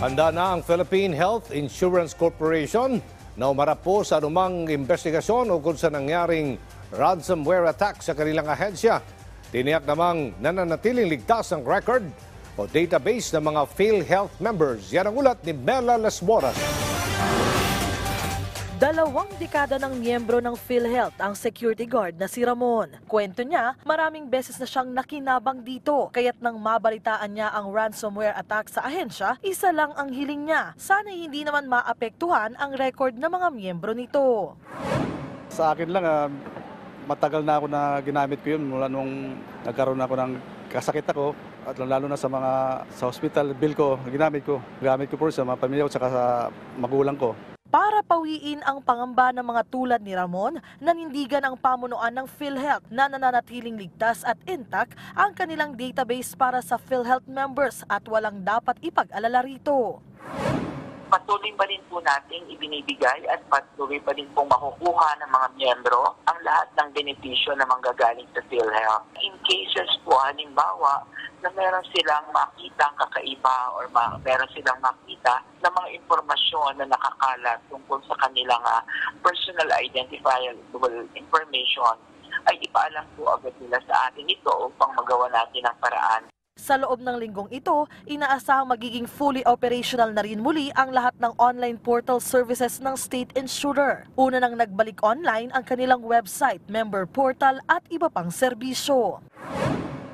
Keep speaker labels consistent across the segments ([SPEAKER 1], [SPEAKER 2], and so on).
[SPEAKER 1] Handa na ang Philippine Health Insurance Corporation na umarap po sa anumang investigasyon ukol sa nangyaring ransomware attack sa kanilang ahensya. Tiniyak namang nananatiling ligtas ang record o database ng mga PhilHealth members. Yan ang ulat ni Mela Lasmoras.
[SPEAKER 2] 2 dekada ng miyembro ng PhilHealth ang security guard na si Ramon. Kwento niya, maraming beses na siyang nakinabang dito. Kaya't nang mabalitaan niya ang ransomware attack sa ahensya, isa lang ang hiling niya. Sana hindi naman maapektuhan ang record ng mga miyembro nito.
[SPEAKER 3] Sa akin lang, matagal na ako na ginamit ko yun mula nung nagkaroon ako ng kasakit ako. At lalo na sa hospital bill ko, ginamit ko. Gamit ko po sa mga pamilya ko at sa magulang ko.
[SPEAKER 2] Para pawiin ang pangamba ng mga tulad ni Ramon, nanindigan ang pamunuan ng PhilHealth na nananatiling ligtas at intact ang kanilang database para sa PhilHealth members at walang dapat ipag-alala rito.
[SPEAKER 4] Patuloy pa rin po natin ibinibigay at patuloy pa rin pong makukuha ng mga miyembro ang lahat ng benepisyo na manggagaling sa PhilHealth. In cases po, halimbawa, na meron silang makita ang kakaiba or meron silang makita na mga impormasyon na nakakalat tungkol sa kanilang personal identifiable information, ay ipaalam po agad nila sa atin ito upang magawa natin ang paraan.
[SPEAKER 2] Sa loob ng linggong ito, inaasahang magiging fully operational na rin muli ang lahat ng online portal services ng state insurer. Una nang nagbalik online ang kanilang website, member portal at iba pang serbisyo.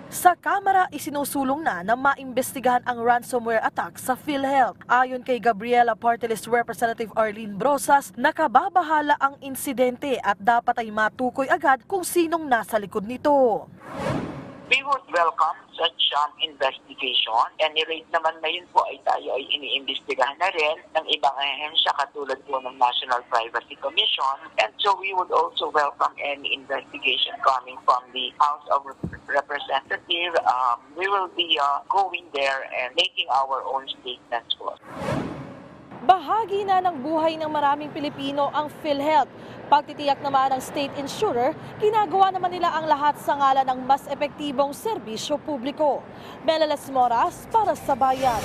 [SPEAKER 2] Sa Kamara, isinusulong na maimbestigahan ang ransomware attack sa PhilHealth. Ayon kay Gabriela Party List Representative Arlene Brosas, nakababahala ang insidente at dapat ay matukoy agad kung sinong nasa likod nito.
[SPEAKER 4] We would welcome such investigation. Any rate naman ngayon po ay tayo ay iniimbestigahan na rin ng ibang ahensya katulad po ng National Privacy Commission. And so we would also welcome any investigation coming from the House of Representatives. We will be going there and making our own statements po.
[SPEAKER 2] Bahagi na ng buhay ng maraming Pilipino ang PhilHealth. Pagtitiyak naman ng state insurer, ginagawa naman nila ang lahat sa ngalan ng mas epektibong serbisyo publiko. Mela Lasmoras para sa Bayan.